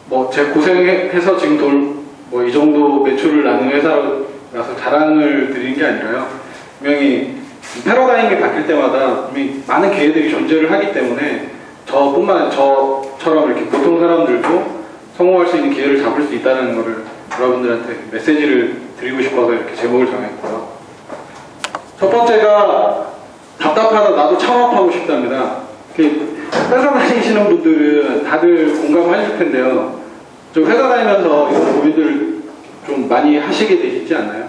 뭐 제 고생해서 지금 뭐 이 정도 매출을 낳는 회사라서 자랑을 드리는 게 아니라요. 분명히 패러다임이 바뀔 때마다 많은 기회들이 존재를 하기 때문에 저처럼 이렇게 보통 사람들도 성공할 수 있는 기회를 잡을 수 있다는 것을 여러분들한테 메시지를 드리고 싶어서 이렇게 제목을 정했고요. 첫 번째가 답답하다 나도 창업하고 싶답니다. 회사 다니시는 분들은 다들 공감하실 텐데요. 저 회사 다니면서 이런 고민들 좀 많이 하시게 되시지 않나요?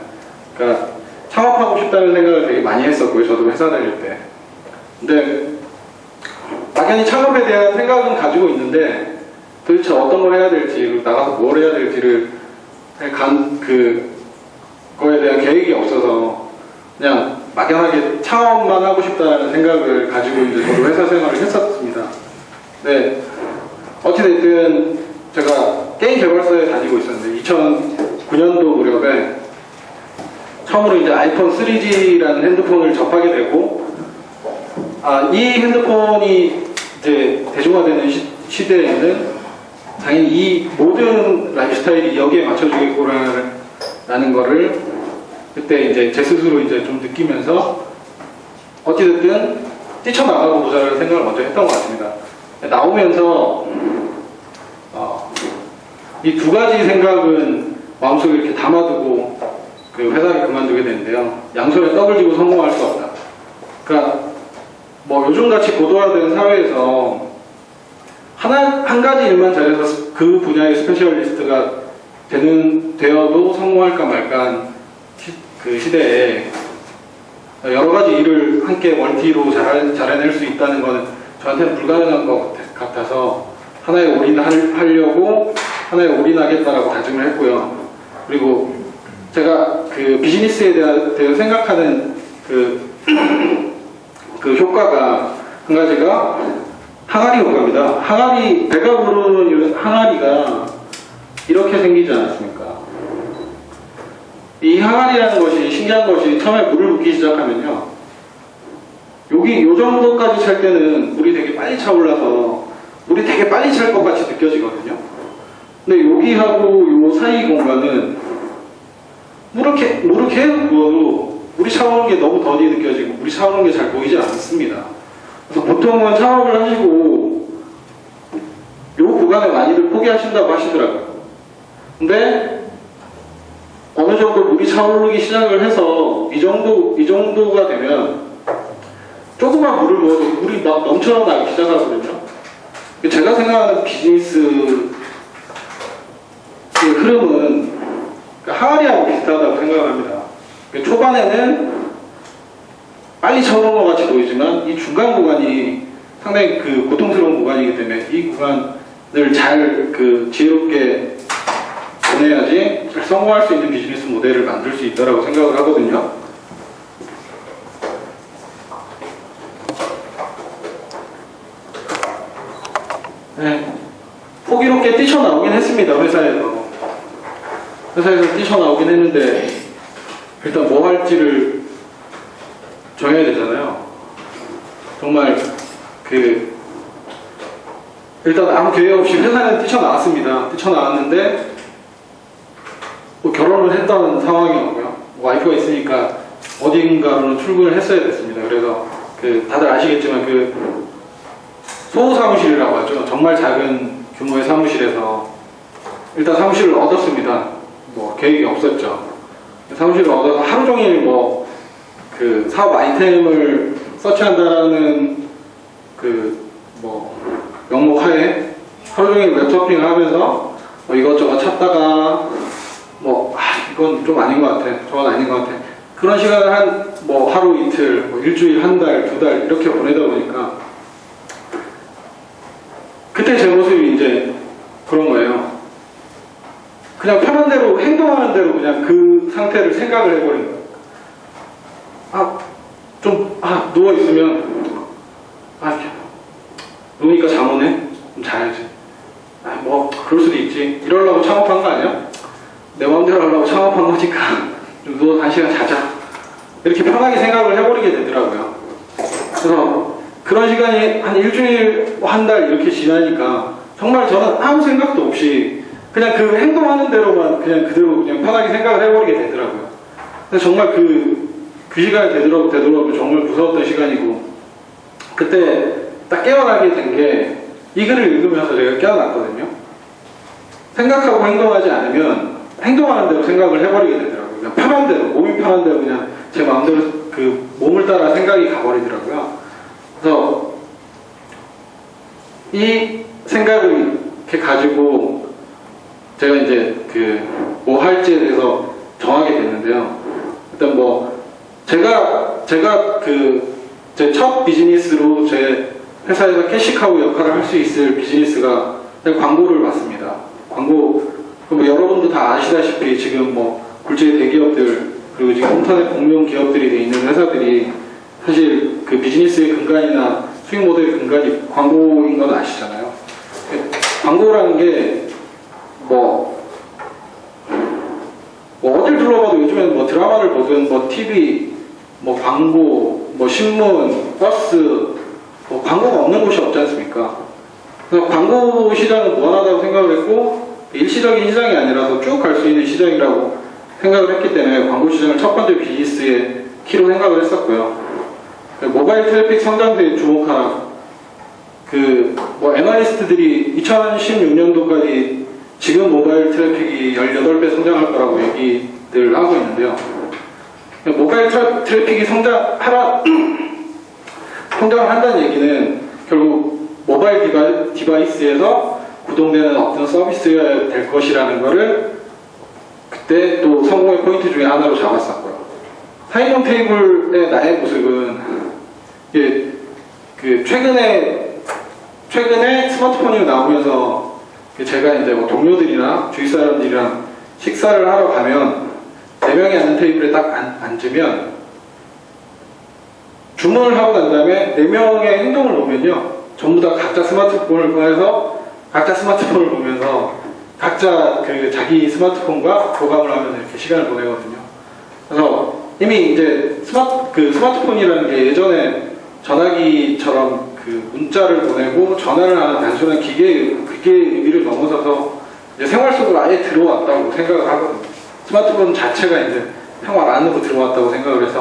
그러니까 창업하고 싶다는 생각을 되게 많이 했었고요. 저도 회사 다닐 때. 근데 막연히 창업에 대한 생각은 가지고 있는데 도대체 어떤 걸 해야 될지, 그리고 나가서 뭘 해야 될지를 그거에 대한 계획이 없어서 그냥 막연하게 창업만 하고 싶다는 생각을 가지고 이제 저도 회사 생활을 했었습니다. 네, 어찌됐든 제가 게임 개발사에 다니고 있었는데 2009년도 무렵에 처음으로 이제 아이폰 3G라는 핸드폰을 접하게 되고, 이 핸드폰이 이제 대중화되는 시대에는 당연히 이 모든 라이프 스타일이 여기에 맞춰주겠구나라는 거를 그때 이제 제 스스로 이제 좀 느끼면서 어찌됐든 뛰쳐나가고 보자라는 생각을 먼저 했던 것 같습니다. 나오면서 이 두 가지 생각은 마음속에 이렇게 담아두고 그 회사를 그만두게 되는데요. 양손에 떡을 쥐고 성공할 수 없다. 그러니까 뭐 요즘같이 고도화된 사회에서 한 가지 일만 잘해서 그 분야의 스페셜리스트가 되어도 성공할까 말까한 그 시대에 여러 가지 일을 함께 멀티로 잘해낼 수 있다는 것은 저한테는 불가능한 것 같아서 하나에 올인하려고 하나에 올인하겠다라고 다짐을 했고요. 그리고 제가 그 비즈니스에 대해 생각하는 그 효과가 한 가지가 항아리 효과입니다. 배가 부르는 항아리가 이렇게 생기지 않았습니까? 이 항아리라는 것이 신기한 것이 처음에 물을 붓기 시작하면요. 요 정도까지 찰 때는 물이 되게 빨리 차올라서 물이 되게 빨리 찰 것 같이 느껴지거든요. 근데 여기하고 요 사이 공간은 물을 계속 부어도 물이 차오르는 게 너무 더디 느껴지고 물이 차오르는 게 잘 보이지 않습니다. 그래서 보통은 창업을 하시고 요 구간에 많이들 포기하신다고 하시더라고요. 근데 어느 정도 물이 차오르기 시작을 해서 이 정도가 되면 조금만 물을 부어도 물이 막 넘쳐나기 시작하거든요. 제가 생각하는 비즈니스 그 흐름은 항아리하고 비슷하다고 생각을 합니다. 초반에는 빨리 차오르는 것 같이 보이지만 이 중간 구간이 상당히 그 고통스러운 구간이기 때문에 이 구간을 잘 지혜롭게 보내야지 잘 성공할 수 있는 비즈니스 모델을 만들 수 있다고 생각을 하거든요. 네, 호기롭게 뛰쳐나오긴 했습니다. 회사에서 뛰쳐나오긴 했는데 일단 뭐 할지를 정해야 되잖아요. 정말 일단 아무 계획 없이 회사에 뛰쳐나왔습니다. 뛰쳐나왔는데 뭐 결혼을 했던 상황이었고요. 와이프가 있으니까 어딘가로는 출근을 했어야 됐습니다. 그래서 다들 아시겠지만 소사무실이라고 하죠. 정말 작은 규모의 사무실에서 일단 사무실을 얻었습니다. 뭐 계획이 없었죠. 사무실을 얻어서 하루 종일 사업 아이템을 서치한다라는 명목 하에 하루 종일 웹서핑을 하면서 이것저것 찾다가 이건 좀 아닌 것 같아. 저건 아닌 것 같아. 그런 시간을 하루 이틀, 일주일, 한 달, 두 달 이렇게 보내다 보니까 그때 제 모습이 이제 그런 거예요. 그냥 편한 대로 행동하는 대로 그냥 그 상태를 생각을 해버린 거예요. 누워있으면 누우니까 잠 오네? 좀 자야지. 그럴 수도 있지. 이러려고 창업한 거 아니야? 내 마음대로 하려고 창업한 거니까 좀 누워서 한 시간 자자. 이렇게 편하게 생각을 해버리게 되더라고요. 그래서 그런 시간이 한 일주일, 한 달 이렇게 지나니까 정말 저는 아무 생각도 없이 그냥 그 행동하는 대로만 그냥 그대로 그냥 편하게 생각을 해버리게 되더라고요. 근데 정말 그 시간이 되돌아보면 정말 무서웠던 시간이고, 그때 딱 깨어나게 된 게 이 글을 읽으면서 제가 깨어났거든요. 생각하고 행동하지 않으면 행동하는 대로 생각을 해버리게 되더라고요. 그냥 편한 대로, 몸이 편한 대로 그냥 제 마음대로 그 몸을 따라 생각이 가버리더라고요. 그래서 이 생각을 이렇게 가지고 제가 이제 그 뭐 할지에 대해서 정하게 됐는데요. 일단 뭐 제가 그 제 첫 비즈니스로 제 회사에서 캐시카우 역할을 할 수 있을 비즈니스가 광고를 받습니다. 광고, 뭐 여러분도 다 아시다시피 지금 뭐 굴지의 대기업들, 그리고 지금 인터넷 공룡 기업들이 돼 있는 회사들이 사실 그 비즈니스의 근간이나 수익 모델의 근간이 광고인 건 아시잖아요. 광고라는 게 뭐 어딜 둘러봐도 요즘에는 뭐 드라마를 보든 뭐 TV, 뭐 광고, 뭐 신문, 버스, 뭐 광고가 없는 곳이 없지 않습니까? 그래서 광고 시장은 무한하다고 생각을 했고, 일시적인 시장이 아니라서 쭉 갈 수 있는 시장이라고 생각을 했기 때문에 광고 시장을 첫 번째 비즈니스의 키로 생각을 했었고요. 모바일 트래픽 성장세에 주목하라. 뭐 애널리스트들이 2016년도까지 지금 모바일 트래픽이 18배 성장할 거라고 얘기들 하고 있는데요. 모바일 트래픽이 성장을 한다는 얘기는 결국 모바일 디바이스에서 구동되는 어떤 서비스여야 될 것이라는 거를 그때 또 성공의 포인트 중에 하나로 잡았었고요. 사이먼 테이블의 나의 모습은 그 최근에 스마트폰이 나오면서 제가 이제 뭐 동료들이나 주위 사람들이랑 식사를 하러 가면 4명이 앉는 테이블에 딱 앉으면 주문을 하고 난 다음에 4명의 행동을 보면요, 전부 다 각자 스마트폰을 꺼내서 각자 스마트폰을 보면서 각자 그 자기 스마트폰과 교감을 하면서 이렇게 시간을 보내거든요. 그래서 이미 이제 스마트폰이라는 게 예전에 전화기처럼 그 문자를 보내고 전화를 하는 단순한 기계의 의미를 넘어서서 이제 생활 속으로 아예 들어왔다고 생각을 하거든요. 스마트폰 자체가 이제 생활 안으로 들어왔다고 생각을 해서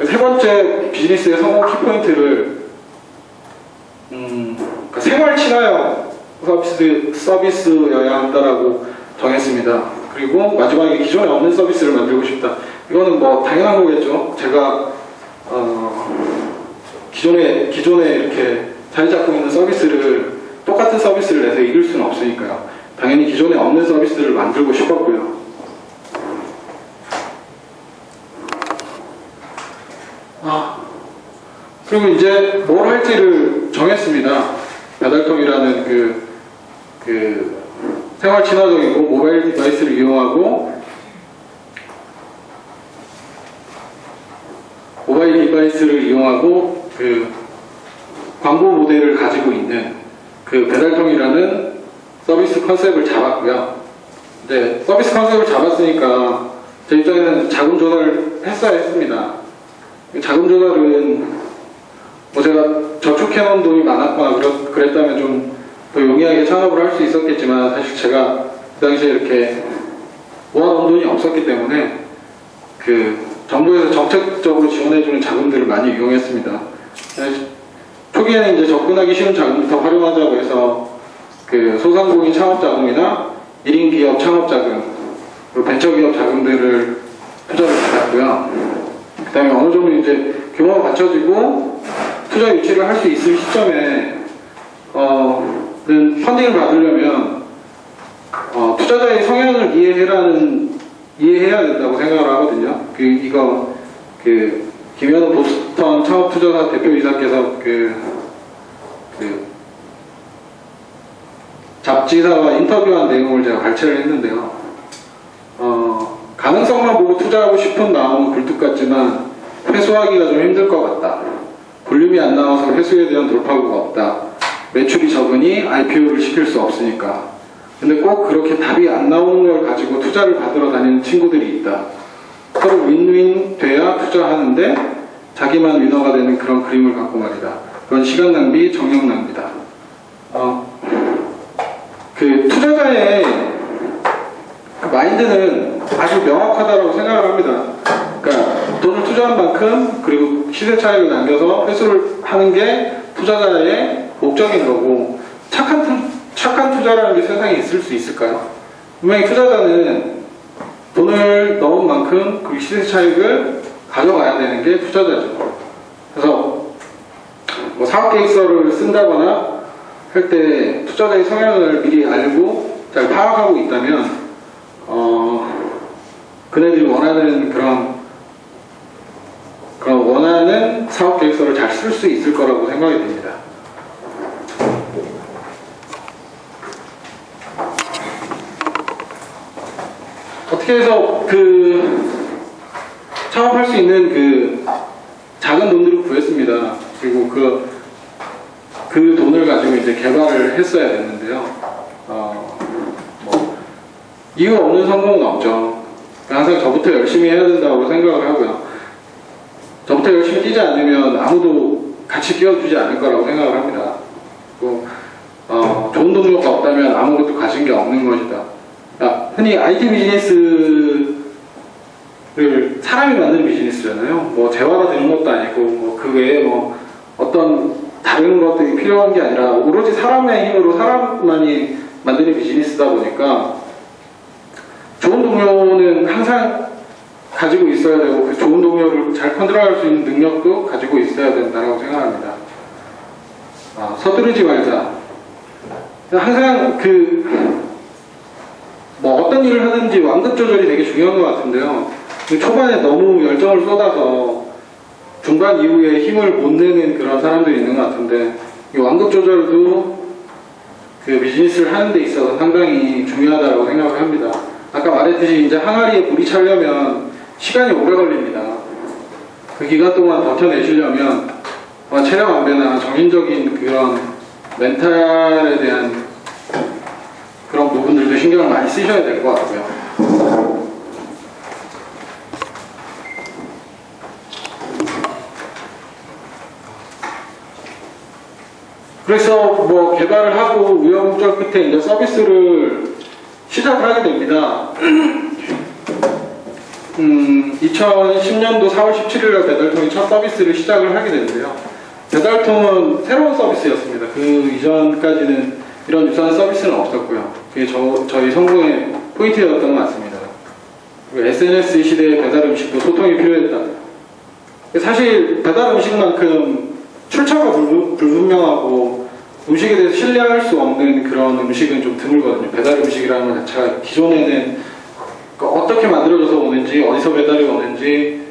세 번째 비즈니스의 성공 키포인트를 그러니까 생활 친화형 서비스여야 한다라고 정했습니다. 그리고 마지막에 기존에 없는 서비스를 만들고 싶다. 이거는 뭐 당연한 거겠죠. 제가 기존에 이렇게 자리 잡고 있는 서비스를 똑같은 서비스를 내서 이길 수는 없으니까요. 당연히 기존에 없는 서비스를 만들고 싶었고요. 그리고 이제 뭘 할지를 정했습니다. 배달통이라는 그 생활 친화적이고 모바일 디바이스를 이용하고 그 광고 모델을 가지고 있는 그 배달통이라는 서비스 컨셉을 잡았고요. 이제 서비스 컨셉을 잡았으니까 제 입장에는 자금 조달을 했어야 했습니다. 자금 조달은 뭐 제가 저축해놓은 돈이 많았거나 그랬다면 좀 더 용이하게 창업을 할 수 있었겠지만, 사실 제가 그 당시에 이렇게 모아놓은 돈이 없었기 때문에 그 정부에서 정책적으로 지원해주는 자금들을 많이 이용했습니다. 초기에는 이제 접근하기 쉬운 자금부터 활용하자고 해서 그 소상공인 창업자금이나 1인 기업 창업자금, 그리고 벤처기업 자금들을 투자를 받았고요. 그 다음에 어느 정도 이제 규모가 갖춰지고 투자 유치를 할 수 있을 시점에 펀딩을 받으려면 투자자의 성향을 이해해야 된다고 생각을 하거든요. 김현우 보스턴 창업투자사 대표이사께서 잡지사와 인터뷰한 내용을 제가 발췌를 했는데요. 가능성만 보고 투자하고 싶은 마음은 굴뚝 같지만 회수하기가 좀 힘들 것 같다. 볼륨이 안 나와서 회수에 대한 돌파구가 없다. 매출이 적으니 IPO를 시킬 수 없으니까. 근데 꼭 그렇게 답이 안 나오는 걸 가지고 투자를 받으러 다니는 친구들이 있다. 서로 윈윈 돼야 투자하는데 자기만 위너가 되는 그런 그림을 갖고 말이다. 그건 시간 낭비, 정력 낭비다. 그 투자자의 그 마인드는 아주 명확하다고 생각을 합니다. 그러니까 돈을 투자한 만큼 그리고 시세 차익을 남겨서 회수를 하는 게 투자자의 목적인 거고, 착한 투자라는 게 세상에 있을 수 있을까요? 분명히 투자자는 돈을 넣은 만큼 그 시세 차익을 가져가야 되는 게 투자자죠. 그래서 뭐 사업계획서를 쓴다거나 할 때 투자자의 성향을 미리 알고 잘 파악하고 있다면 그네들이 원하는 그런 원하는 사업계획서를 잘 쓸 수 있을 거라고 생각이 됩니다. 어떻게 해서 창업할 수 있는 작은 돈들을 구했습니다. 그리고 그 돈을 가지고 이제 개발을 했어야 됐는데요. 이유 없는 성공은 없죠. 항상 저부터 열심히 해야 된다고 생각을 하고요. 저부터 열심히 뛰지 않으면 아무도 같이 뛰어주지 않을 거라고 생각을 합니다. 그리고 좋은 동료가 없다면 아무것도 가진 게 없는 것이다. 흔히 IT 비즈니스를 사람이 만드는 비즈니스잖아요. 뭐 재화가 되는 것도 아니고 그 외에 어떤 다른 것들이 필요한 게 아니라 오로지 사람의 힘으로 사람만이 만드는 비즈니스다 보니까 좋은 동료는 항상 가지고 있어야 되고 그 좋은 동료를 잘 컨트롤할 수 있는 능력도 가지고 있어야 된다고 생각합니다. 서두르지 말자. 항상 어떤 일을 하든지 완급 조절이 되게 중요한 것 같은데요. 초반에 너무 열정을 쏟아서 중반 이후에 힘을 못 내는 그런 사람들이 있는 것 같은데, 이 완급 조절도 그 비즈니스를 하는 데 있어서 상당히 중요하다고 생각을 합니다. 아까 말했듯이 이제 항아리에 물이 차려면 시간이 오래 걸립니다. 그 기간 동안 버텨내시려면 체력 안배나 정신적인 그런 멘탈에 대한 그런 부분들도 신경을 많이 쓰셔야 될 것 같고요. 그래서 개발을 하고 우여곡절 끝에 이제 서비스를 시작을 하게 됩니다. 2010년도 4월 17일에 배달통이 첫 서비스를 시작을 하게 되는데요. 배달통은 새로운 서비스였습니다. 그 이전까지는 이런 유사한 서비스는 없었고요. 그게 저희 성공의 포인트였던 것 같습니다. SNS 시대의 배달 음식도 소통이 필요했다. 사실 배달 음식만큼 출처가 불분명하고 음식에 대해서 신뢰할 수 없는 그런 음식은 좀 드물거든요. 배달 음식이라는 것 자체가 기존에는 어떻게 만들어져서 오는지, 어디서 배달이 오는지,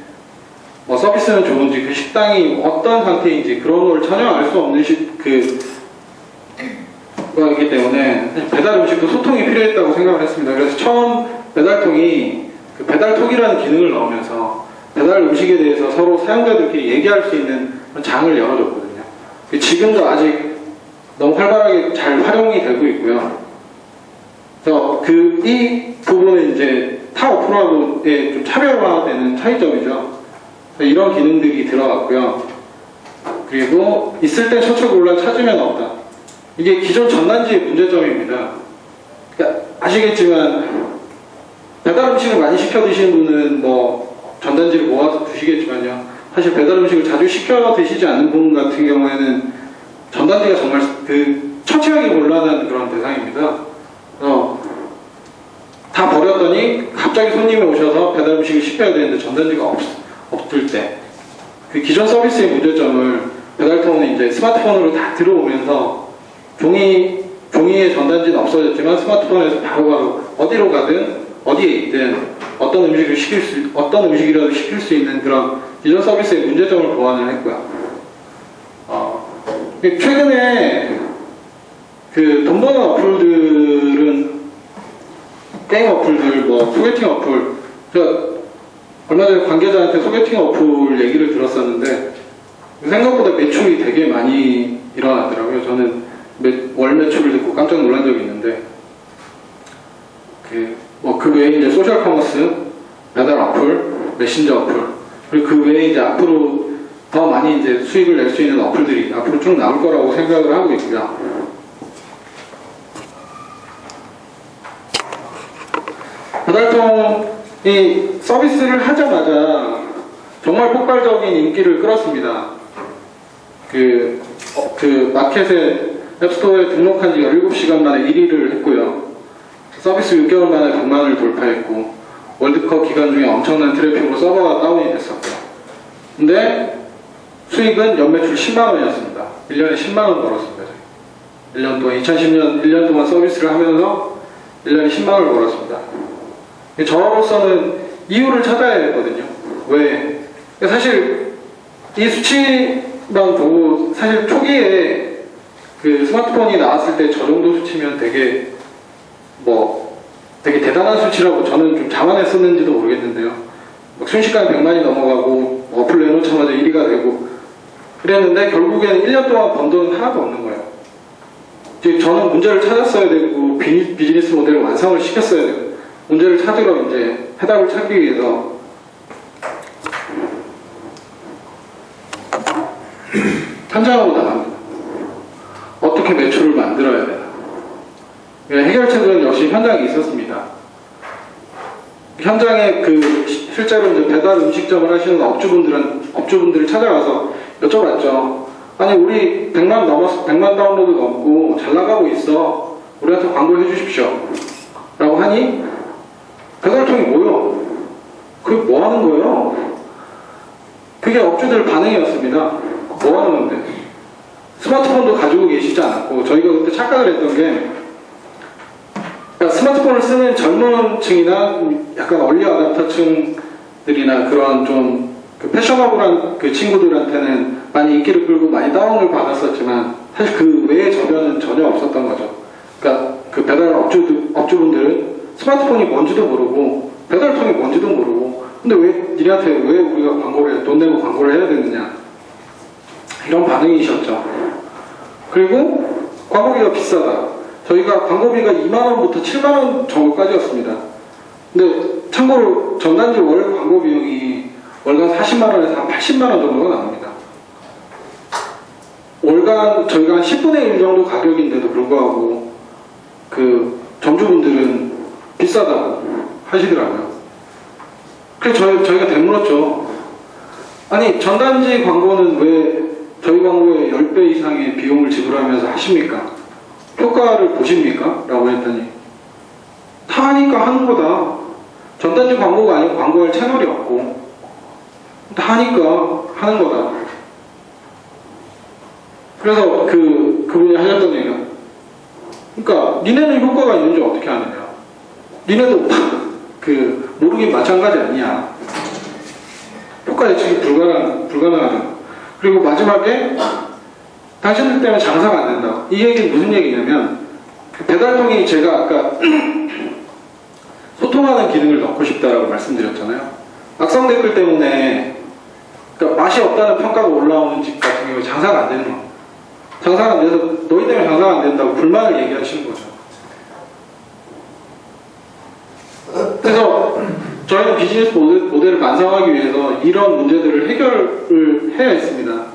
서비스는 좋은지, 그 식당이 어떤 상태인지 그런 걸 전혀 알 수 없는 거이기 때문에 배달 음식도 소통이 필요했다고 생각을 했습니다. 그래서 처음 배달통이 그 배달톡이라는 기능을 넣으면서 배달 음식에 대해서 서로 사용자들끼리 얘기할 수 있는 장을 열어줬거든요. 지금도 아직 너무 활발하게 잘 활용이 되고 있고요. 그래서 이 부분은 이제 타 어플하고의 좀 차별화되는 차이점이죠. 이런 기능들이 들어갔고요. 그리고 있을 땐 처처골라 찾으면 없다. 이게 기존 전단지의 문제점입니다. 그러니까 아시겠지만 배달 음식을 많이 시켜 드시는 분은 전단지를 모아서 두시겠지만요. 사실 배달 음식을 자주 시켜 드시지 않는 분 같은 경우에는 전단지가 정말 처치하기 곤란한 그런 대상입니다. 다 버렸더니 갑자기 손님이 오셔서 배달 음식을 시켜야 되는데 전단지가 없을 때, 그 기존 서비스의 문제점을 배달통은 이제 스마트폰으로 다 들어오면서 종이의 전단지는 없어졌지만 스마트폰에서 바로바로 어디로 가든 어디에 있든 어떤 음식이라도 시킬 수 있는 그런 기존 서비스의 문제점을 보완을 했고요. 최근에 돈 버는 어플들은 게임 어플들, 소개팅 어플, 얼마 전에 관계자한테 소개팅 어플 얘기를 들었었는데 생각보다 매출이 되게 많이 일어나더라고요. 저는 월 매출을 듣고 깜짝 놀란 적이 있는데 그 외에 이제 소셜 커머스, 배달 어플, 메신저 어플, 그리고 그 외에 이제 앞으로 더 많이 이제 수익을 낼 수 있는 어플들이 앞으로 쭉 나올 거라고 생각을 하고 있고요. 배달통이 서비스를 하자마자 정말 폭발적인 인기를 끌었습니다. 그 마켓에 앱스토어에 등록한 지 17시간 만에 1위를 했고요. 서비스 6개월 만에 100만을 돌파했고 월드컵 기간 중에 엄청난 트래픽으로 서버가 다운이 됐었고요. 근데 수익은 연매출 10만 원이었습니다. 1년에 10만 원 벌었습니다. 1년 동안 2010년 1년 동안 서비스를 하면서 1년에 10만 원을 벌었습니다. 저로서는 이유를 찾아야 되거든요. 왜? 사실 이 수치만 보고 사실 초기에 그 스마트폰이 나왔을 때 저 정도 수치면 되게 대단한 수치라고 저는 좀 자만했었는지도 모르겠는데요. 막 순식간에 100만이 넘어가고 어플 내놓자마자 1위가 되고 그랬는데 결국에는 1년 동안 번 돈은 하나도 없는 거예요. 이제 저는 문제를 찾았어야 되고 비즈니스 모델을 완성을 시켰어야 되고 문제를 찾으러 이제 해답을 찾기 위해서 현장으로 나갑니다. 어떻게 매출을 만들어야 되나. 해결책은 역시 현장에 있었습니다. 현장에 실제로 이제 배달 음식점을 하시는 업주분들을 찾아가서 여쭤봤죠. 아니 우리 100만 다운로드 넘고 잘 나가고 있어. 우리한테 광고를 해주십시오. 라고 하니 배달통이 뭐요? 그게 뭐 하는 거예요? 그게 업주들 반응이었습니다. 뭐 하는 건데? 스마트폰도 가지고 계시지 않았고 저희가 그때 착각을 했던 게 그러니까 스마트폰을 쓰는 젊은 층이나 약간 얼리 어댑터층들이나 그런 좀 패셔너블한 그 친구들한테는 많이 인기를 끌고 많이 다운을 받았었지만 사실 그 외의 저변은 전혀 없었던 거죠. 그러니까 그 배달 업주분들은 스마트폰이 뭔지도 모르고 배달통이 뭔지도 모르고 근데 왜 니네한테 왜 우리가 돈 내고 광고를 해야 되느냐 이런 반응이셨죠. 그리고 광고비가 비싸다. 저희가 광고비가 2만원부터 7만원 정도까지였습니다. 근데 참고로 전단지 월 광고 비용이 월간 40만원에서 한 80만원 정도가 나옵니다. 월간 저희가 한 10분의 1 정도 가격인데도 불구하고 그 점주분들은 비싸다고 하시더라고요. 그래서 저희가 되물었죠. 아니 전단지 광고는 왜 저희 광고의 10배 이상의 비용을 지불하면서 하십니까? 효과를 보십니까? 라고 했더니 다 하니까 하는 거다. 전단지 광고가 아니고 광고할 채널이 없고 다 하니까 하는 거다. 그래서 그분이 하셨던 얘기가 그러니까 니네는 효과가 있는지 어떻게 아느냐. 니네도 모르긴 마찬가지 아니야. 효과 예측이 불가능하다. 그리고 마지막에 당신들 때문에 장사가 안 된다. 이 얘기는 무슨 얘기냐면 배달통이 제가 아까 소통하는 기능을 넣고 싶다라고 말씀드렸잖아요. 악성 댓글 때문에 그러니까 맛이 없다는 평가가 올라오는 집 같은 경우에 장사가 안 되는 거예요. 장사가 안 돼서 너희 때문에 장사가 안 된다고 불만을 얘기하시는 거죠. 그래서 저희는 비즈니스 모델을 완성하기 위해서 이런 문제들을 해결을 해야 했습니다.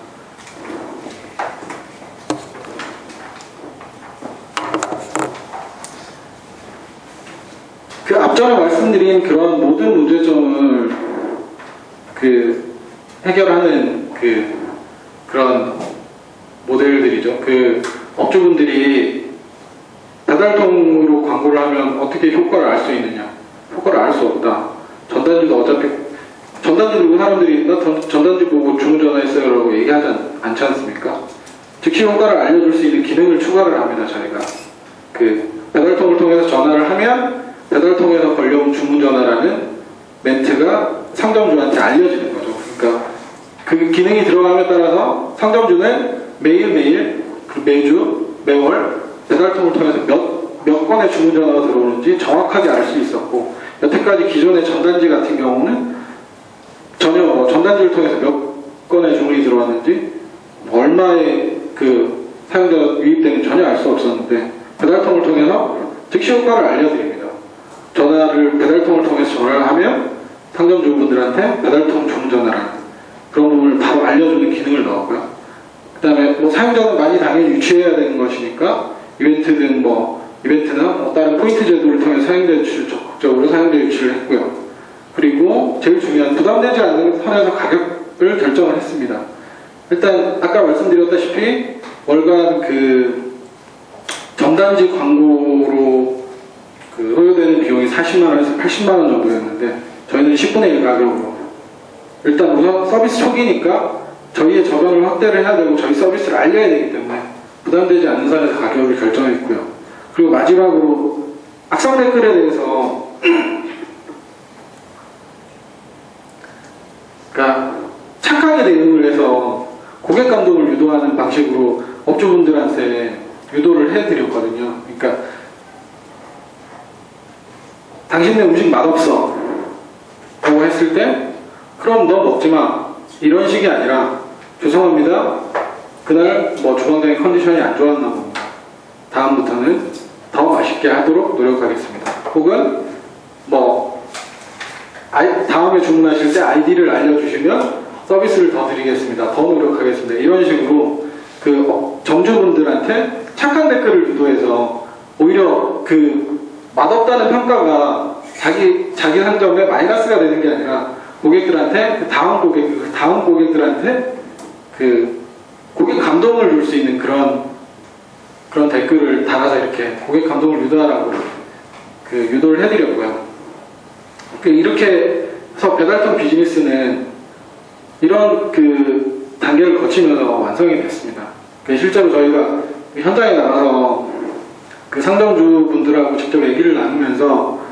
앞전에 말씀드린 그런 모든 문제점을 해결하는 그런 모델들이죠. 업주분들이 배달통으로 광고를 하면 어떻게 효과를 알 수 있느냐? 효과를 알 수 없다. 전단지도 어차피 전단지 들고 사람들이 나 전단지 보고 주문 전화했어요 라고 얘기하지 않지 않습니까? 즉시 효과를 알려줄 수 있는 기능을 추가를 합니다. 저희가 배달통을 통해서 전화를 하면 배달통에서 걸려온 주문 전화라는 멘트가 상점주한테 알려지는 거죠. 그러니까 그 기능이 들어감에 따라서 상점주는 매일매일 매주 매월 배달통을 통해서 몇 건의 주문 전화가 들어오는지 정확하게 알 수 있었고 여태까지 기존의 전단지 같은 경우는 전혀 전단지를 통해서 몇 건의 주문이 들어왔는지 얼마의 사용자가 유입되는지 전혀 알 수 없었는데 배달통을 통해서 즉시 효과를 알려드립니다. 배달통을 통해서 전화를 하면 상점주분들한테 배달통 주문 전화라는 그런 부분을 바로 알려주는 기능을 넣었고요. 그 다음에 사용자는 많이 당연히 유치해야 되는 것이니까 이벤트든 이벤트나 뭐 다른 포인트 제도를 통해 사용자 유치를 적극적으로 사용자 유치를 했고요. 그리고 제일 중요한 부담되지 않는 선에서 가격을 결정을 했습니다. 일단 아까 말씀드렸다시피 월간 그 전단지 광고로 그 소요되는 비용이 40만 원에서 80만 원 정도였는데 저희는 10분의 1 가격으로 일단 우선 서비스 초기니까 저희의 저변을 확대를 해야 되고 저희 서비스를 알려야 되기 때문에 부담되지 않는 선에서 가격을 결정했고요. 그리고 마지막으로 악성 댓글에 대해서 그러니까 착하게 대응을 해서 고객 감동을 유도하는 방식으로 업주분들한테 유도를 해드렸거든요. 그러니까 당신네 음식 맛없어 라고 했을 때 그럼 너 먹지마 이런 식이 아니라 죄송합니다 그날 뭐 주방장의 컨디션이 안 좋았나 봅니다 다음부터는 더 맛있게 하도록 노력하겠습니다 혹은 뭐 다음에 주문하실 때 아이디를 알려주시면 서비스를 더 드리겠습니다 더 노력하겠습니다 이런 식으로 그 점주분들한테 착한 댓글을 유도해서 오히려 그 맛없다는 평가가 자기 상점에 마이너스가 되는 게 아니라 고객들한테 그 다음 고객들한테 그 고객 감동을 줄 수 있는 그런 댓글을 달아서 이렇게 고객 감동을 유도하라고 그 유도를 해드렸고요. 이렇게 해서 배달통 비즈니스는 이런 그 단계를 거치면서 완성이 됐습니다. 실제로 저희가 현장에 나가서 그 상점주 분들하고 직접 얘기를 나누면서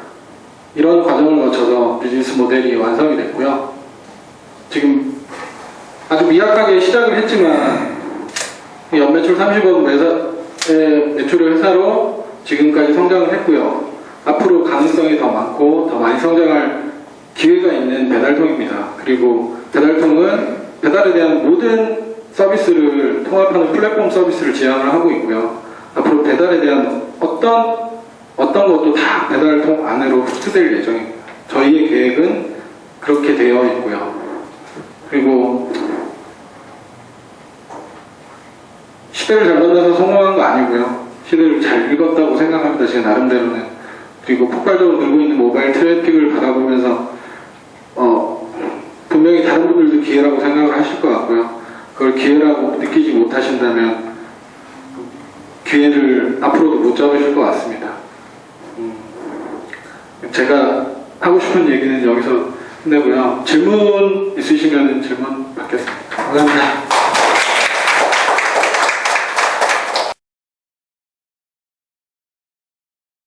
이런 과정을 거쳐서 비즈니스 모델이 완성이 됐고요. 지금 아주 미약하게 시작을 했지만 연매출 30억 매출의 회사로 지금까지 성장을 했고요. 앞으로 가능성이 더 많고 더 많이 성장할 기회가 있는 배달통입니다. 그리고 배달통은 배달에 대한 모든 서비스를 통합하는 플랫폼 서비스를 지향을 하고 있고요. 앞으로 배달에 대한 어떤 것도 다 배달통 안으로 흡수될 예정입니다. 저희의 계획은 그렇게 되어 있고요. 그리고 시대를 잘 만나서 성공한 거 아니고요. 시대를 잘 읽었다고 생각합니다. 제 나름대로는. 그리고 폭발적으로 늘고 있는 모바일 트래픽을 바라보면서 분명히 다른 분들도 기회라고 생각을 하실 것 같고요. 그걸 기회라고 느끼지 못하신다면 기회를 앞으로도 못 잡으실 것 같습니다. 제가 하고 싶은 얘기는 여기서 끝내고요. 질문 있으시면 질문 받겠습니다. 감사합니다.